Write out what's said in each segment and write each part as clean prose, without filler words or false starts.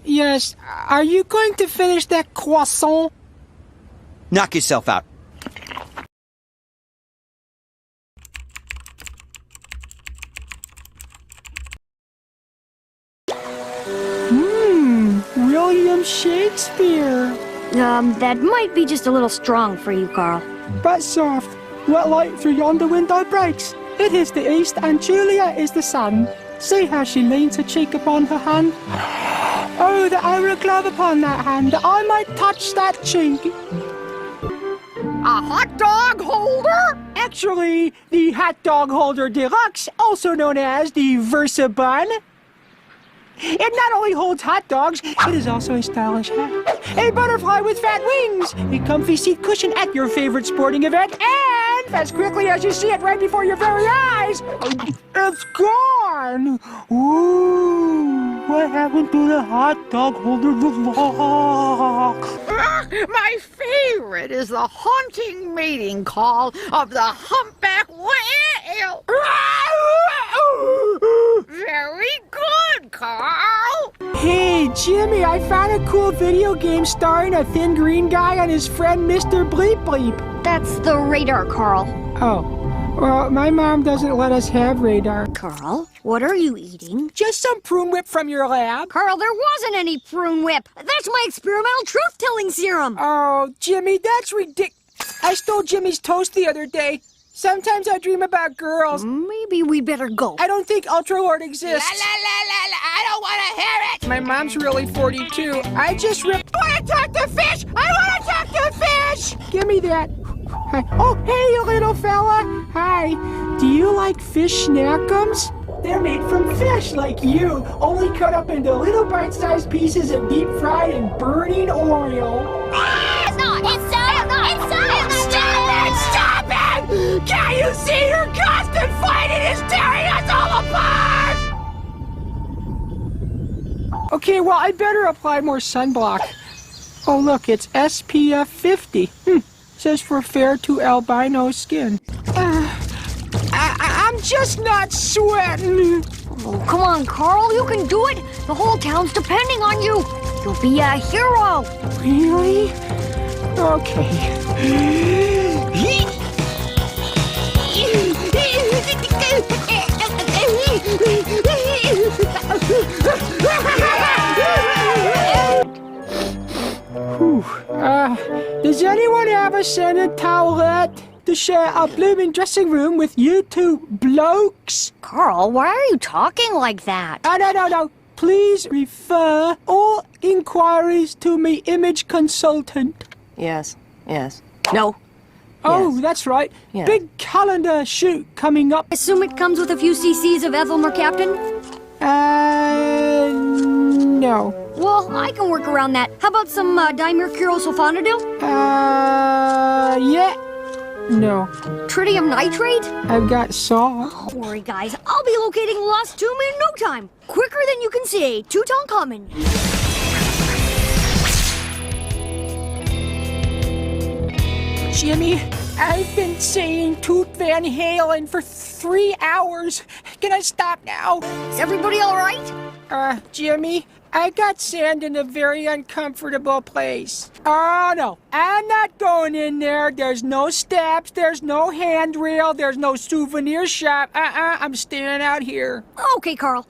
Yes. Are you going to finish that croissant? Knock yourself out. William Shakespeare. That might be just a little strong for you, Carl. But soft. What light through yonder window breaks? It is the east, and Julia is the sun. See how she leans her cheek upon her hand. Oh, that I were a glove upon that hand, that I might touch that cheek. A hot dog holder? Actually, the hot dog holder deluxe, also known as the Versa Bun. It not only holds hot dogs, it is also a stylish hat. A butterfly with fat wings, a comfy seat cushion at your favorite sporting event, and as quickly as you see it right before your very eyes, it's gone. Ooh, what happened to the hot dog holder deluxe? My favorite is the haunting mating call of the humpback whale. Very good, Carl. Hey, Jimmy, I found a cool video game starring a thin green guy and his friend Mr. Bleep Bleep. That's the radar, Carl. Oh, well, my mom doesn't let us have radar. Carl, what are you eating? Just some prune whip from your lab. Carl, there wasn't any prune whip. That's my experimental truth-telling serum. Oh, Jimmy, that's ridiculous. I stole Jimmy's toast the other day. Sometimes I dream about girls. Maybe we better go. I don't think Ultralord exists. I don't want to hear it. My mom's really 42. I just ripped. I want to talk to fish. I want to talk to fish. Give me that. Hi. Oh, hey, you little fella. Hi. Do you like fish snackums? They're made from fish like you, only cut up into little bite-sized pieces of deep-fried and burning oil. Stop it! Stop it! Can't you see your constant fighting is tearing us all apart? Okay, well, I better apply more sunblock. Oh, look, it's SPF 50. Says for fair to albino skin. I'm just not sweating. Oh, come on, Carl, you can do it. The whole town's depending on you. You'll be a hero. Really? Okay. Does anyone have a scented towelette to share a blooming dressing room with you two blokes? Carl, why are you talking like that? No. Please refer all inquiries to me image consultant. Yes. No. Oh, Yes. that's right. Yeah. Big calendar shoot coming up. Assume it comes with a few cc's of ethyl mercaptan? No. Well, I can work around that. How about some dimercurylsulfonidil? Yeah. No. Tritium nitrate? I've got salt. Don't worry, guys. I'll be locating Lost Tomb in no time. Quicker than you can say. Tutankhamun. Jimmy, I've been saying Toot Van Halen for 3 hours. Can I stop now? Is everybody all right? Jimmy, I got sand in a very uncomfortable place. Oh, no. I'm not going in there. There's no steps. There's no handrail. There's no souvenir shop. I'm staying out here. Okay, Carl.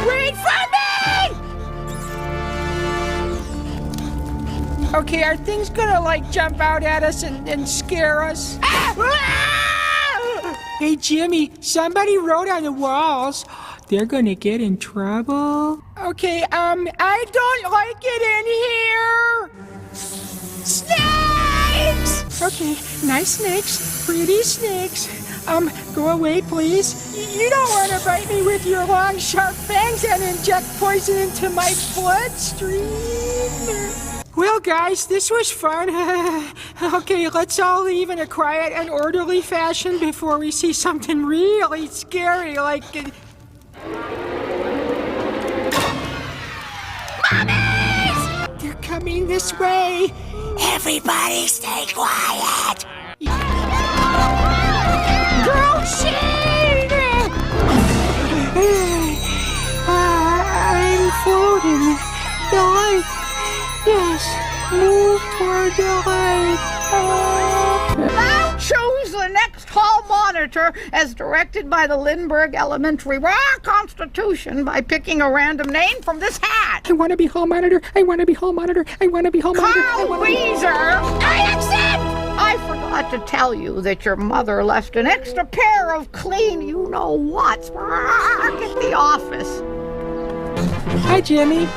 Wait for me! Okay, are things gonna, like, jump out at us and scare us? Hey, Jimmy, somebody wrote on the walls. They're gonna get in trouble. Okay, I don't like it in here. Snakes! Okay, nice snakes, pretty snakes. Go away, please. You don't want to bite me with your long, sharp fangs and inject poison into my bloodstream. Well, guys, this was fun. Okay, let's all leave in a quiet and orderly fashion before we see something really scary, like... Mummies! They're coming this way. Everybody stay quiet! Go delight. Now choose the next hall monitor as directed by the Lindbergh Elementary Constitution by picking a random name from this hat. I want to be hall monitor. I want to be hall monitor. I want to be hall monitor. Carl Weezer! I accept! I forgot to tell you that your mother left an extra pair of clean you-know-whats at the office. Hi, Jimmy.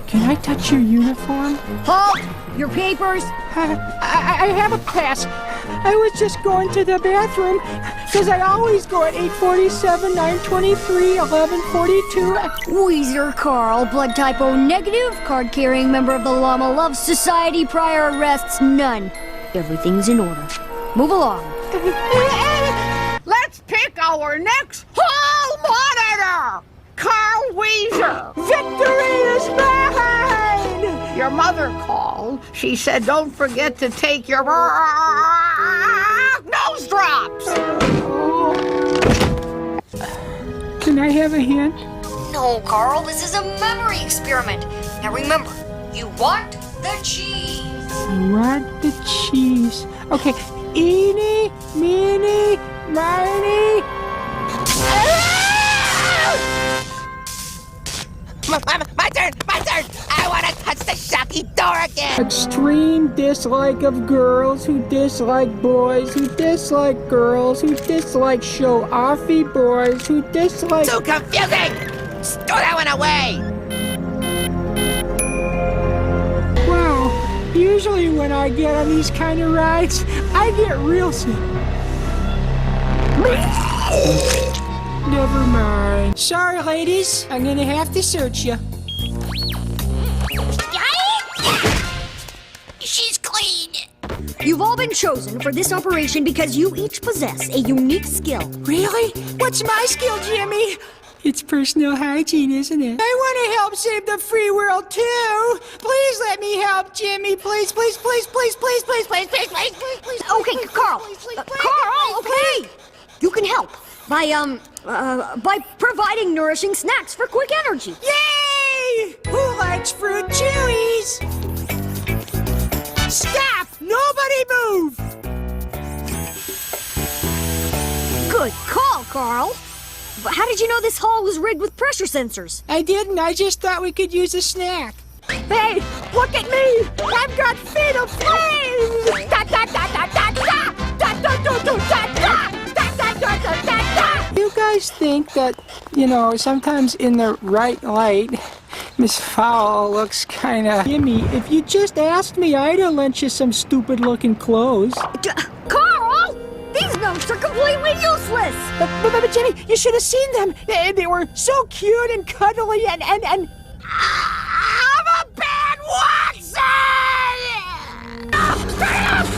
Can I touch your uniform? Halt! Your papers? I have a pass. I was just going to the bathroom because I always go at 8:47, 9:23, 11:42. Weezer Carl, blood type O negative, card-carrying member of the Llama Love Society, prior arrests none. Everything's in order. Move along. Let's pick our next hall monitor! Carl Weezer! Victory is mine! Your mother called. She said don't forget to take your nose drops! Can I have a hint? No, Carl, this is a memory experiment. Now remember, you want the cheese. I want the cheese. Okay. Eeny, meeny, miny. My turn! I want to touch the shocky door again! Extreme dislike of girls who dislike boys who dislike girls who dislike show-offy boys who dislike... Too confusing! Throw that one away! Wow. Usually when I get on these kind of rides, I get real sick. Never mind. Sorry, ladies. I'm gonna have to search you. She's clean. You've all been chosen for this operation because you each possess a unique skill. Really? What's my skill, Jimmy? It's personal hygiene, isn't it? I want to help save the free world, too. Please let me help, Jimmy. Please, please, please, please, please, please, please, please, please, please, please. Okay, Carl. Carl, okay. You can help by providing nourishing snacks for quick energy. Yay! Who likes fruit chewies? Stop! Nobody move! Good call, Carl. But how did you know this hall was rigged with pressure sensors? I didn't. I just thought we could use a snack. Hey, look at me! I've got fatal flames! Da da da da da da! Da da da da da da! Da da da da da da! You guys think that, sometimes in the right light, Miss Fowl looks kinda... Jimmy, if you just asked me, I'd have lent you some stupid-looking clothes. Carl! These notes are completely useless! But Jimmy, you should have seen them. They were so cute and cuddly and... I'm a bad Watson!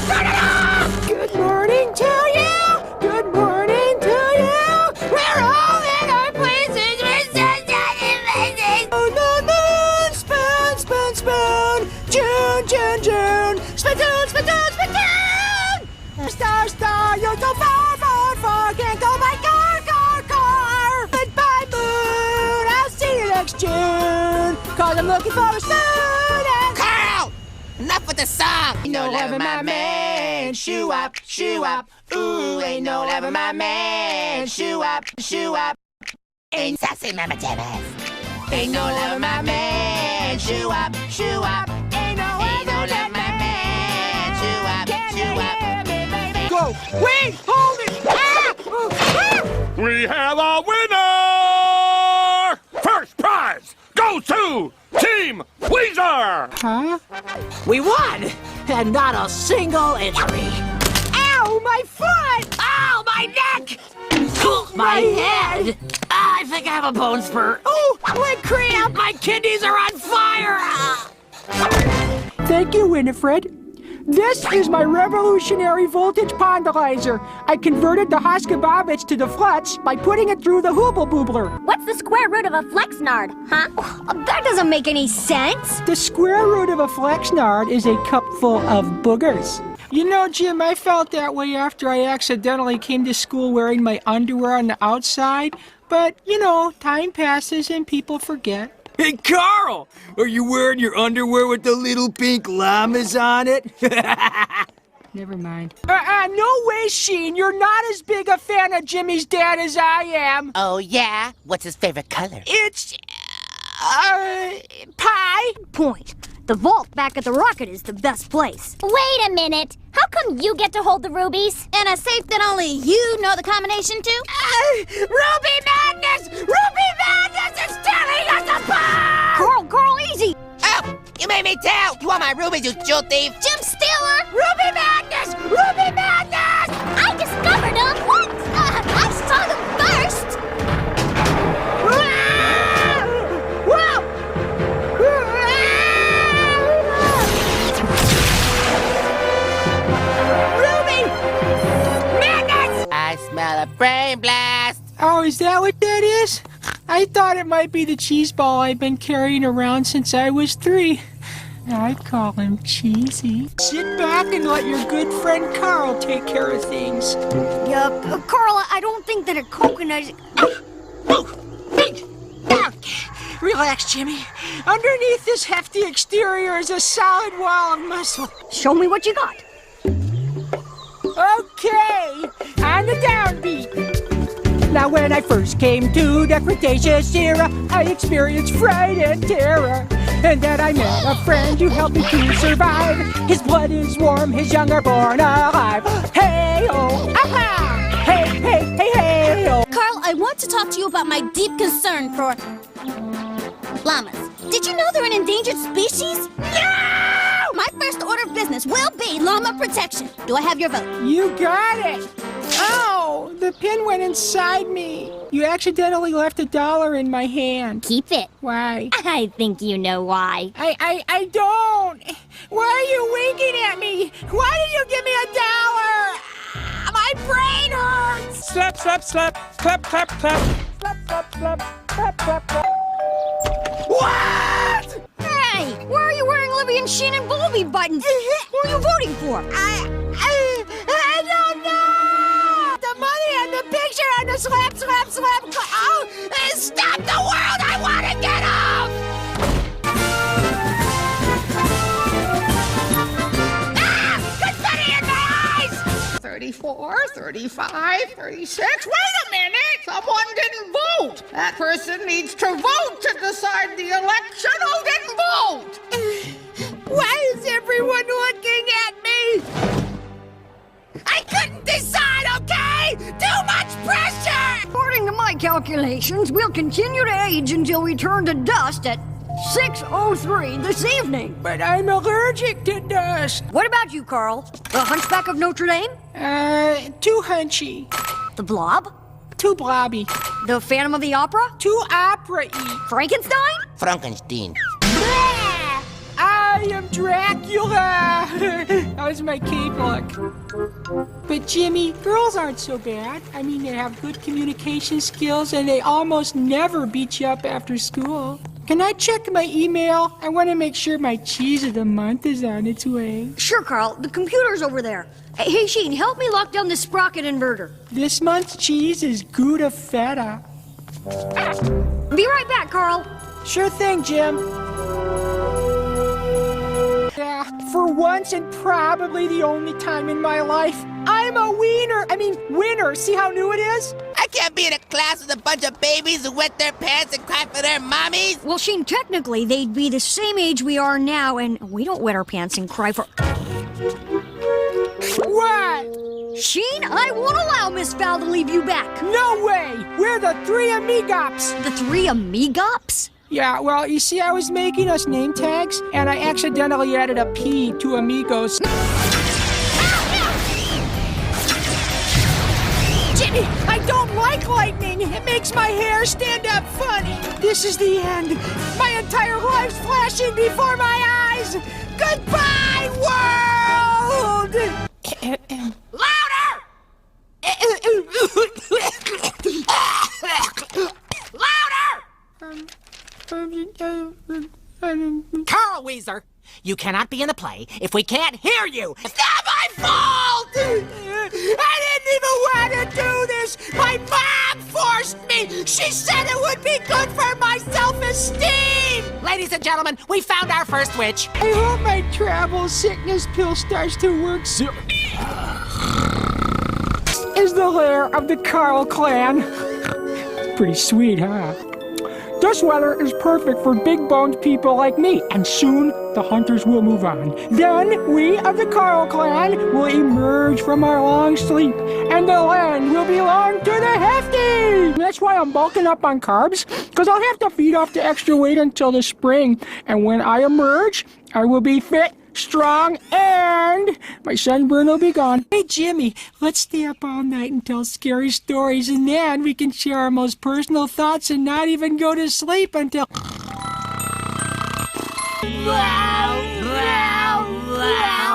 Turn it off! Good morning to you! Good morning to you! We're all in our places! We're so on the moon! Spoon, spoon, spoon! June, June, June! Spittoon, spittoon, spittoon! Star, star, you're so far, far, far! Can't go by car, car, car! Goodbye, moon! I'll see you next June! Cause I'm looking for a spoon and... Carl! Enough with the song! Ain't no loving my man, shoo up, shoo up. Ooh, ain't no loving my man, shoo up, shoo up. Ain't sassy mama jammas! Ain't no loving my man, shoo up, shoo up. Ain't no loving my man, shoo up, shoo up. Go! Wait! Hold it! Ah! Oh, ah! We have a winner! First prize goes to Team Weezer! Huh? We won! And not a single injury. Ow, my foot! Ow, my neck! My head! I think I have a bone spur. Oh, leg cramp! My kidneys are on fire! Thank you, Winifred. This is my revolutionary voltage pondolizer. I converted the Hoskababich to the Flutz by putting it through the Hooble Boobler. What's the square root of a flexnard, huh? That doesn't make any sense. The square root of a flexnard is a cup full of boogers. You know, Jim, I felt that way after I accidentally came to school wearing my underwear on the outside. But, time passes and people forget. Hey, Carl! Are you wearing your underwear with the little pink llamas on it? Never mind. No way, Sheen. You're not as big a fan of Jimmy's dad as I am. Oh, yeah? What's his favorite color? It's, pie. Point. The vault back at the rocket is the best place. Wait a minute. How come you get to hold the rubies? In a safe that only you know the combination to? Ruby Madness! Ruby Madness is stealing us apart! Carl, easy. Oh, you made me tell! You want my rubies, you jewel thief! Jim Stealer! Ruby Madness! Ruby Madness! I discovered them! What? I saw them first! I smell a brain blast! Oh, is that what that is? I thought it might be the cheese ball I've been carrying around since I was 3. I call him Cheesy. Sit back and let your good friend Carl take care of things. Carl, I don't think that a coconut is... Relax, Jimmy. Underneath this hefty exterior is a solid wall of muscle. Show me what you got. Okay, on the downbeat. Now when I first came to the Cretaceous era, I experienced fright and terror. And then I met a friend who helped me to survive. His blood is warm, his young are born alive. Hey-oh, aha! Hey, hey, hey, hey-oh. Carl, I want to talk to you about my deep concern for llamas. Did you know they're an endangered species? No! My first order of business will be llama protection. Do I have your vote? You got it. Oh, the pin went inside me. You accidentally left $1 in my hand. Keep it. Why? I think you know why. I don't. Why are you winking at me? Why did you give me $1? My brain hurts. Slap, slap, slap. Clap, clap, clap. Slap, slap, slap. Slap, slap, slap. What? Hey, why are you wearing Libby and Sheen and Bobby buttons? Who are you voting for? I don't know! The money and the picture and the slap, slap, slap. Oh, stop the world! I want to get off! Ah! Confetti in my eyes! 34, 35, 36. Wait a minute! Someone didn't vote! That person needs to vote to decide the election. Who didn't vote? Why is everyone looking at me? I couldn't decide, okay? Too much pressure! According to my calculations, we'll continue to age until we turn to dust at 6:03 this evening. But I'm allergic to dust. What about you, Carl? The Hunchback of Notre Dame? Too hunchy. The Blob? Too blobby. The Phantom of the Opera? Too opera-y. Frankenstein? Frankenstein. I am Dracula! That was my cape look. But Jimmy, girls aren't so bad. I mean, they have good communication skills and they almost never beat you up after school. Can I check my email? I want to make sure my cheese of the month is on its way. Sure, Carl. The computer's over there. Hey, Sheen, help me lock down this sprocket inverter. This month's cheese is Gouda Feta. Be right back, Carl. Sure thing, Jim. Yeah, for once and probably the only time in my life, I'm a winner. See how new it is? I can't be in a class with a bunch of babies who wet their pants and cry for their mommies. Well, Sheen, technically, they'd be the same age we are now, and we don't wet our pants and cry for... What? Sheen, I won't allow Miss Val to leave you back. No way! We're the Three Amigops! The Three Amigops? Yeah, well, you see, I was making us name tags, and I accidentally added a P to Amigos. Jimmy, I don't like lightning. It makes my hair stand up funny. This is the end. My entire life's flashing before my eyes. Goodbye, world! Louder! Louder! Carl Weezer, you cannot be in the play if we can't hear you. It's not my fault! I didn't even want to do this. My mom forced kissed me! She said it would be good for my self-esteem! Ladies and gentlemen, we found our first witch. I hope my travel sickness pill starts to work soon. Is the lair of the Carl clan. Pretty sweet, huh? This weather is perfect for big-boned people like me, and soon the hunters will move on. Then we of the Carl clan will emerge from our long sleep, and the land will belong to the hefty! That's why I'm bulking up on carbs, because I'll have to feed off the extra weight until the spring, and when I emerge, I will be fit, strong, and my sunburn will be gone. Hey, Jimmy, let's stay up all night and tell scary stories, and then we can share our most personal thoughts and not even go to sleep until...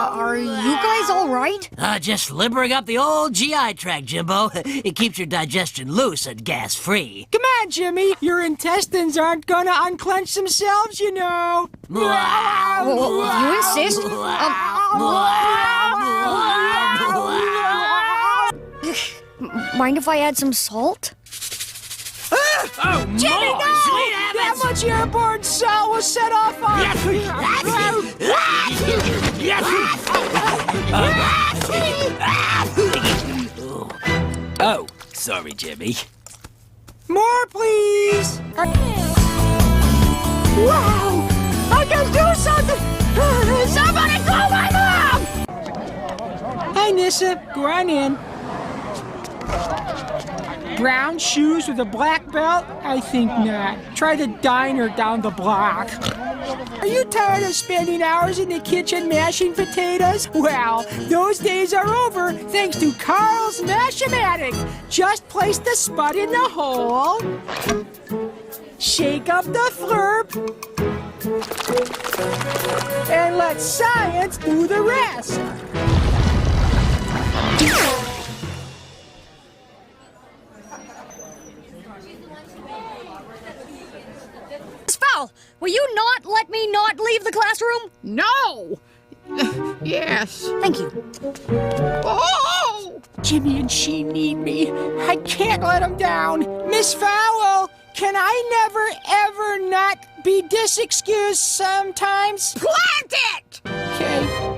Are you guys all right? Just limbering up the old GI tract, Jimbo. It keeps your digestion loose and gas-free. Come on, Jimmy, your intestines aren't gonna unclench themselves, you know. You insist? Mind if I add some salt? Oh, Jimmy, no! That much airborne salt will set off our... Oh, sorry, Jimmy. More, please! Wow! I can do something! Somebody call my mom! Hi, Nissa. Go on in. Brown shoes with a black belt? I think not. Try the diner down the block. Are you tired of spending hours in the kitchen mashing potatoes? Well, those days are over thanks to Carl's Mash-O-Matic. Just place the spud in the hole, shake up the flurp, and let science do the rest. Miss Fowl, will you not let me not leave the classroom? No! Yes. Thank you. Oh! Jimmy and she need me. I can't let them down. Miss Fowl, can I never, ever not be disexcused sometimes? Plant it! Okay.